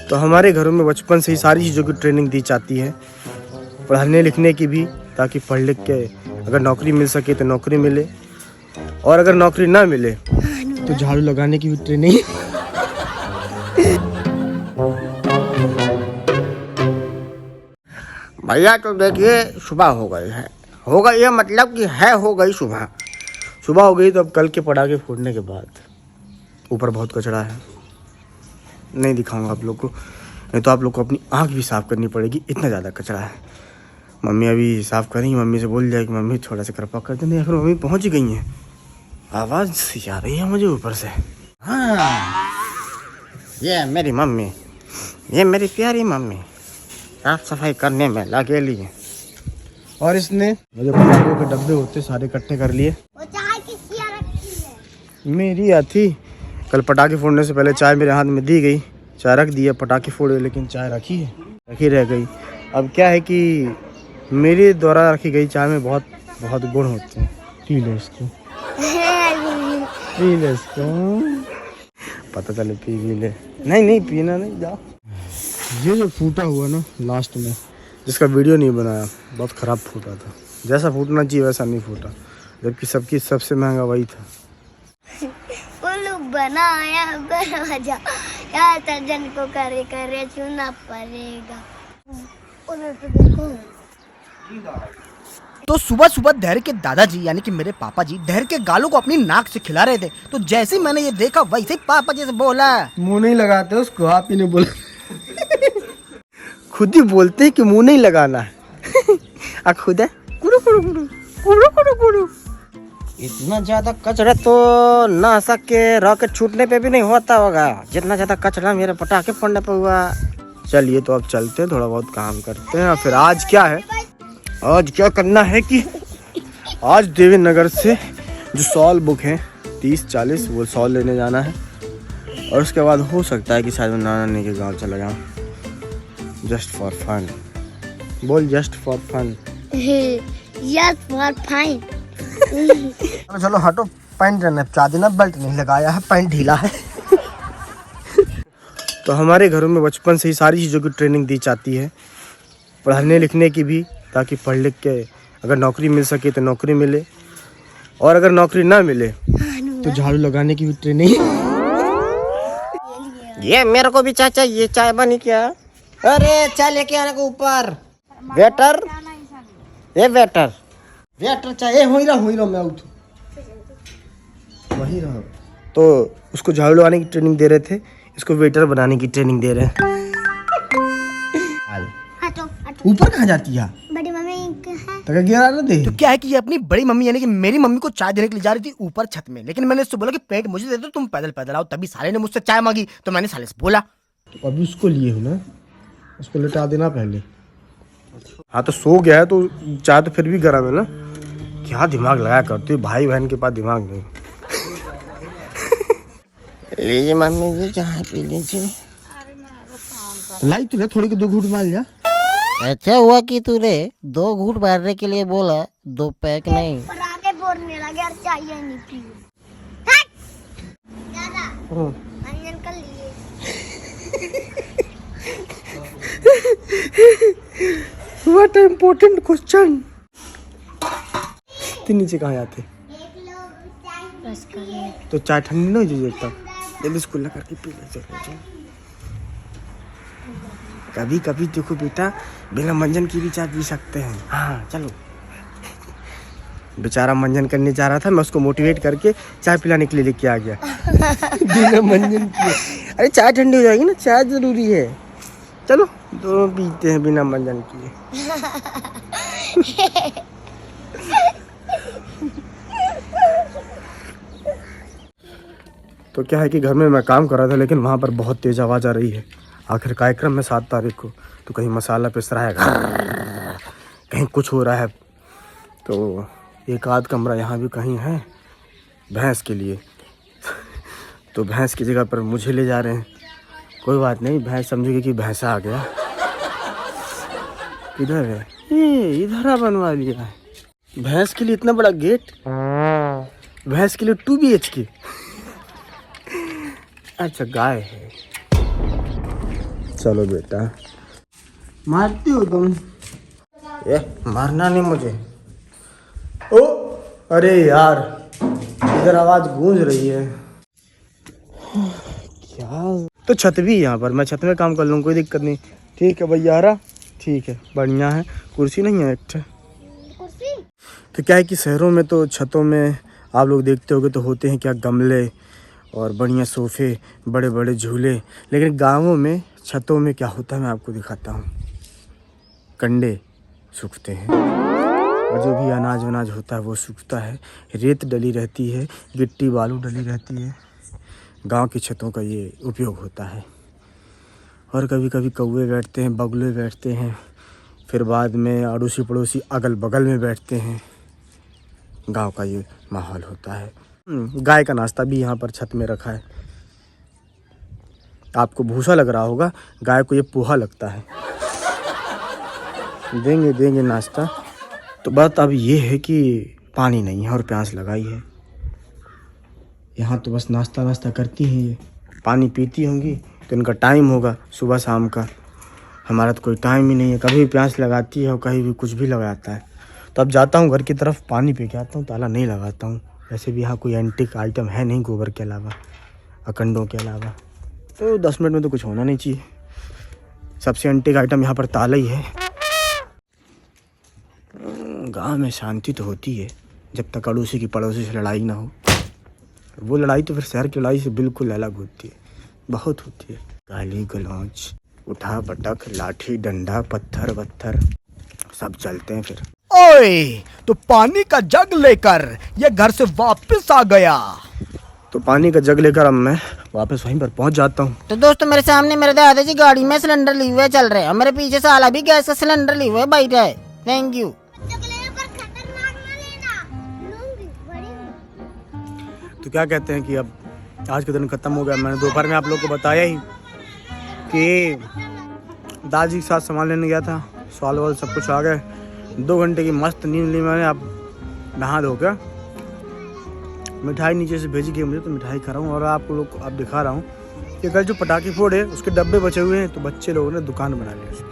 तो हमारे घरों में बचपन से ही सारी चीज़ों की ट्रेनिंग दी जाती है, पढ़ने लिखने की भी, ताकि पढ़ लिख के अगर नौकरी मिल सके तो नौकरी मिले, और अगर नौकरी ना मिले तो झाड़ू लगाने की भी ट्रेनिंग। भैया तो देखिए सुबह हो गई है, हो गई है मतलब कि है हो गई सुबह। सुबह हो गई तो अब कल के पटाखे फोड़ने के बाद ऊपर बहुत कचरा है, नहीं दिखाऊंगा आप लोग को, नहीं तो आप लोग को अपनी आँख भी साफ़ करनी पड़ेगी, इतना ज़्यादा कचरा है। मम्मी अभी साफ़ करेंगी, मम्मी से बोल जाए कि मम्मी थोड़ा सा कृपा कर देना, या फिर मम्मी पहुँच गई हैं। आवाज़ आ रही है मुझे ऊपर से। हाँ, ये मेरी मम्मी, ये मेरी प्यारी मम्मी साफ सफाई करने में लगेली है। और इसने जो पटाखों के डब्बे होते सारे इकट्ठे कर लिए। मेरी थी कल पटाखे फोड़ने से पहले चाय मेरे हाथ में दी गई, चाय रख दी है, पटाखे फोड़े लेकिन चाय रखी रह गई। अब क्या है कि मेरे द्वारा रखी गई चाय में बहुत बहुत गुण होते हैं। पी ले इसको, पी ले इसको, पता चले पी ले। नहीं पीना नहीं, जाओ। ये जो फूटा हुआ ना लास्ट में, जिसका वीडियो नहीं बनाया, बहुत ख़राब फूटा था, जैसा फूटना चाहिए वैसा नहीं फूटा, जबकि सबकी सबसे महंगा वही था। बनाया दरवाजा या तर्जन को करे करे चुना पड़ेगा। तो देखो, तो सुबह सुबह धैर्य के दादाजी यानी कि मेरे पापा जी धैर्य के गालों को अपनी नाक से खिला रहे थे, तो जैसे मैंने ये देखा वैसे ही पापा जी से बोला, मुंह नहीं लगाते उसको, आप ही ने बोला। खुद ही बोलते हैं कि मुंह नहीं लगाना है। खुद है कुड़ू कुड़ू कुड़ू कुड़ू कुड़ू कुड़ू। इतना ज्यादा कचरा तो ना सके रॉकेट छूटने पे भी नहीं होता होगा, जितना ज्यादा कचरा मेरे पटाखे फोड़ने पे हुआ। चलिए तो अब चलते हैं, थोड़ा बहुत काम करते हैं। फिर आज क्या है, आज क्या करना है कि आज देवी नगर से जो सॉल बुक है 30-40 वो सॉल लेने जाना है, और उसके बाद हो सकता है कि शायद मैं नानी के गाँव चला जाऊँ, जस्ट फॉर फन। बोल just for fun. Yes for fine. चलो हटो, पैंट नपचा देना, बेल्ट नहीं लगाया है, पैंट ढीला है। तो हमारे घरों में बचपन से ही सारी चीज़ों की ट्रेनिंग दी जाती है, पढ़ने लिखने की भी, ताकि पढ़ लिख के अगर नौकरी मिल सके तो नौकरी मिले, और अगर नौकरी ना मिले तो झाड़ू लगाने की भी ट्रेनिंग। ये मेरे को भी चाय चाहिए, चाय बनी क्या? अरे चाय लेके आने को ऊपर। वेटर, ये वेटर चाहे हो ही रहा मैं उठ वही रहा। तो उसको झाड़ू लगाने की ट्रेनिंग दे रहे थे, इसको वेटर बनाने की ट्रेनिंग दे रहे हैं। ऊपर कहाँ जाती है? बड़ी मम्मी है तो गिरा ना दे। तो क्या है कि ये अपनी बड़ी मम्मी यानी कि मेरी मम्मी को चाय देने के लिए जा रही थी ऊपर छत में, लेकिन मैंने उससे बोला कि पेट मुझे दे दो, तुम पैदल आओ। तभी साले ने मुझसे चाय मांगी, तो मैंने साले से बोला तो अभी उसको लिए हो ना, उसको लेटा देना पहले। हाँ तो सो गया है तो चाय तो फिर भी गर्म है ना, क्या दिमाग लगाया करते हो, भाई बहन के पास दिमाग नहीं। लीजिए मम्मी जी चाय पी लीजिए। लाई तूने थोड़ी को 2 घूंट मार लिया। अच्छा हुआ कि तूने 2 घूंट मारने के लिए बोला, 2 पैक नहीं। पराठे फोड़ने लगे और चाहिए नहीं पियो। अंजन कर लिए। What an important question। तो नीचे कहाँ जाते? तो चाय ठंडी नहीं हो जाए तब जल्दी कुल्ला करके पी ले। चलो कभी कभी देखो बेटा, बिना मंजन की भी चाय पी सकते हैं। हाँ चलो। बेचारा मंजन करने जा रहा था, मैं उसको मोटिवेट करके चाय पिलाने के लिए लेके आ गया। बिना मंजन किए। अरे चाय ठंडी हो जाएगी ना, चाय जरूरी है। चलो दोनों पीते हैं बिना मंजन किए। तो क्या है कि घर में मैं काम कर रहा था, लेकिन वहाँ पर बहुत तेज़ आवाज़ आ रही है। आखिर कार्यक्रम में 7 तारीख को, तो कहीं मसाला पिस रहा है, कहीं कुछ हो रहा है। तो एक आध कमरा यहाँ भी कहीं है भैंस के लिए। तो भैंस की जगह पर मुझे ले जा रहे हैं। कोई बात नहीं, भैंस समझेगी कि भैंसा आ गया। इधर है ये, इधर बनवा लिया है भैंस के लिए इतना बड़ा गेट। भैंस के लिए 2 BHK। अच्छा गाय है, चलो बेटा, मारती हो तुम? ये मारना नहीं मुझे। ओ अरे यार, इधर आवाज गूंज रही है। क्या तो छत भी यहाँ पर, मैं छत में काम कर लूँ, कोई दिक्कत नहीं। ठीक है भैया, रहा ठीक है, बढ़िया है। कुर्सी नहीं है एक? कुर्सी तो क्या है कि शहरों में तो छतों में आप लोग देखते होगे तो होते हैं क्या, गमले और बढ़िया सोफ़े, बड़े बड़े झूले। लेकिन गाँवों में छतों में क्या होता है मैं आपको दिखाता हूँ। कंडे सूखते हैं और जो भी अनाज वनाज होता है वो सूखता है। रेत डली रहती है, गिट्टी बालू डली रहती है। गांव की छतों का ये उपयोग होता है। और कभी कभी कौवे बैठते हैं, बगुले बैठते हैं, फिर बाद में अड़ोसी पड़ोसी अगल बगल में बैठते हैं। गांव का ये माहौल होता है। गाय का नाश्ता भी यहाँ पर छत में रखा है। आपको भूसा लग रहा होगा, गाय को ये पोहा लगता है। देंगे नाश्ता। तो बात अब ये है कि पानी नहीं है और प्यास लगाई है। यहाँ तो बस नाश्ता करती हैं ये, पानी पीती होंगी तो इनका टाइम होगा सुबह शाम का। हमारा तो कोई टाइम ही नहीं है, कभी भी प्यास लगाती है और कहीं भी कुछ भी लगाता है। तो अब जाता हूँ घर की तरफ, पानी पी के आता हूँ, ताला नहीं लगाता हूँ। वैसे भी यहाँ कोई एंटीक आइटम है नहीं गोबर के अलावा, अखंडों के अलावा। तो 10 मिनट में तो कुछ होना नहीं चाहिए। सबसे एंटीक आइटम यहाँ पर ताला ही है। गांव में शांति तो होती है जब तक अड़ोसी की पड़ोसी से लड़ाई ना हो। वो लड़ाई तो फिर शहर की लड़ाई से बिल्कुल अलग होती है, बहुत होती है। गाली गलौज, उठा पटक, लाठी डंडा, पत्थर वत्थर सब चलते हैं फिर। ओए, तो पानी का जग लेकर ये घर से वापस आ गया। तो पानी का जग लेकर अब मैं वापस वहीं पर पहुंच जाता हूँ। तो दोस्तों मेरे सामने मेरे दादाजी गाड़ी में सिलेंडर लिए हुए चल रहे हैं और मेरे पीछे साला भी गैस का सिलेंडर लिए हुए बैठा है। Thank you. तो क्या कहते हैं कि अब आज का दिन ख़त्म हो गया। मैंने दोपहर में आप लोग को बताया ही कि दादी के साथ सामान लेने गया था, सवाल वाल सब कुछ आ गए। 2 घंटे की मस्त नींद ली मैंने। अब नहा धो कर मिठाई नीचे से भेजी गई मुझे, तो मिठाई खा रहा हूँ। और आप लोग को अब दिखा रहा हूँ कि कल जो पटाखे फोड़े उसके डब्बे बचे हुए हैं, तो बच्चे लोगों ने दुकान बना ली उसकी।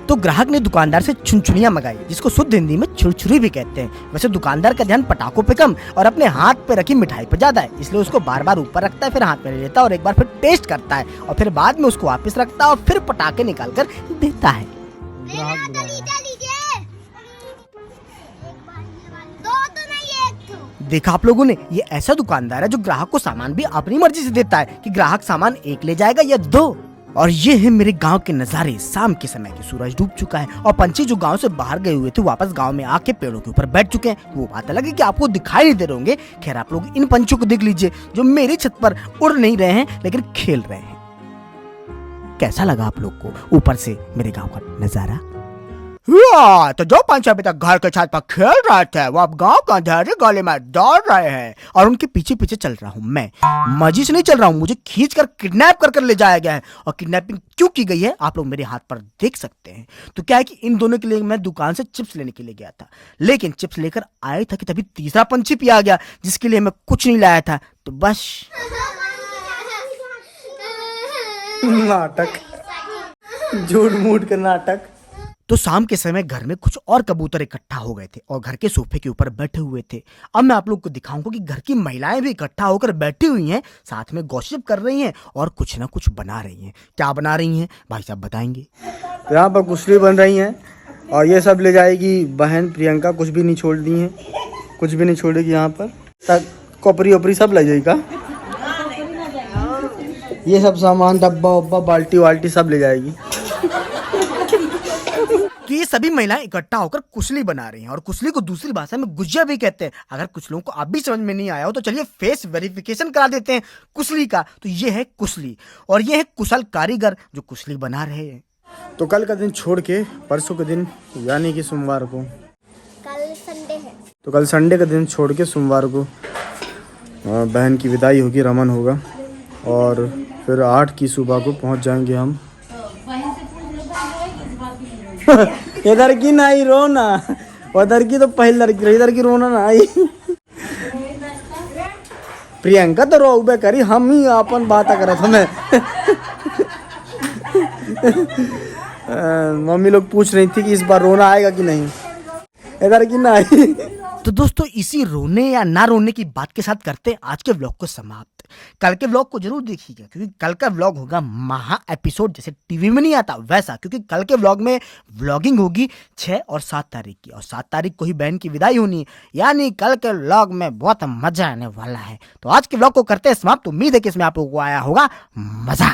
तो ग्राहक ने दुकानदार से छुनछुनियां मंगाई, जिसको शुद्ध हिंदी में छुरछुरी भी कहते हैं। वैसे दुकानदार का ध्यान पटाखों पे कम और अपने हाथ पे रखी मिठाई पे ज्यादा है, इसलिए उसको बार बार ऊपर रखता है, फिर हाथ में ले लेता है और एक बार फिर टेस्ट करता है और फिर बाद में उसको वापस रखता है और फिर पटाखे निकाल कर देता है। देखा आप लोगों ने, ये ऐसा दुकानदार है जो ग्राहक को सामान भी अपनी मर्जी से देता है कि ग्राहक सामान एक ले जाएगा या 2। और ये है मेरे गांव के नज़ारे शाम के समय के। सूरज डूब चुका है और पंछी जो गांव से बाहर गए हुए थे वापस गांव में आके पेड़ों के ऊपर बैठ चुके हैं। वो बात अलग है कि आपको दिखाई नहीं दे रहे होंगे। खैर, आप लोग इन पंछियों को देख लीजिए जो मेरी छत पर उड़ नहीं रहे हैं लेकिन खेल रहे हैं। कैसा लगा आप लोग को ऊपर से मेरे गाँव का नजारा? तो जो पंछी अभी तक घर के छत पर खेल रहे थे वो अब गांव का अंधेरे गली में दौड़ रहे हैं और उनके पीछे पीछे चल रहा हूं मैं। मर्जी से नहीं चल रहा हूं, मुझे खींच कर किडनैप कर ले जाया गया है। और किडनैपिंग क्यों की गई है आप लोग मेरे हाथ पर देख सकते हैं। तो क्या है कि इन दोनों के लिए मैं दुकान से चिप्स लेने के लिए गया था, लेकिन चिप्स लेकर आया था कि तभी तीसरा पंछी भी आ गया जिसके लिए मैं कुछ नहीं लाया था। तो बस नाटक, झूठ मूठ का नाटक। तो शाम के समय घर में कुछ और कबूतर इकट्ठा हो गए थे और घर के सोफे के ऊपर बैठे हुए थे। अब मैं आप लोग को दिखाऊंगा कि घर की महिलाएं भी इकट्ठा होकर बैठी हुई हैं, साथ में गॉसिप कर रही हैं और कुछ ना कुछ बना रही हैं। क्या बना रही हैं भाई साहब बताएंगे। तो यहाँ पर कुशली बन रही हैं और ये सब ले जाएगी बहन प्रियंका। कुछ भी नहीं छोड़ दी है, कुछ भी नहीं छोड़ेगी यहाँ पर। तक कॉपरी ओपरी सब ले जाएगा। ये सब सामान डब्बा उब्बा बाल्टी वाल्टी सब ले जाएगी। कि ये सभी महिलाएं इकट्ठा होकर कुशली बना रही हैं और कुशली को दूसरी भाषा में गुजिया भी कहते हैं। अगर कुछ लोगों को अब भी समझ में नहीं आया हो तो चलिए फेस वेरिफिकेशन करा देते हैं कुशली का। तो ये है कुशली और ये है कुशल कारीगर जो कुशली बना रहे हैं। तो कल का दिन छोड़ के परसों के दिन यानी कि सोमवार को, कल संडे है, तो कल संडे का दिन छोड़ के सोमवार को बहन की विदाई होगी, रमन होगा और फिर 8 की सुबह को पहुंच जाएंगे हम। इधर की नहीं रोना, उधर की तो पहली लड़की रही, इधर की रोना ना आई। प्रियंका तो रोबे करी, हम ही अपन बात करत हमें। मम्मी लोग पूछ रही थी कि इस बार रोना आएगा कि नहीं, इधर की नहीं। तो दोस्तों इसी रोने या ना रोने की बात के साथ करते हैं आज के व्लॉग को समाप्त। कल के व्लॉग को जरूर देखिएगा क्योंकि कल का व्लॉग होगा महा एपिसोड, जैसे टीवी में नहीं आता वैसा, क्योंकि कल के व्लॉग में व्लॉगिंग होगी 6 और 7 तारीख की, और 7 तारीख को ही बहन की विदाई होनी है, यानी कल के व्लॉग में बहुत मजा आने वाला है। तो आज के व्लॉग को करते हैं समाप्त। उम्मीद है कि इसमें आप लोगों को आया होगा मजा।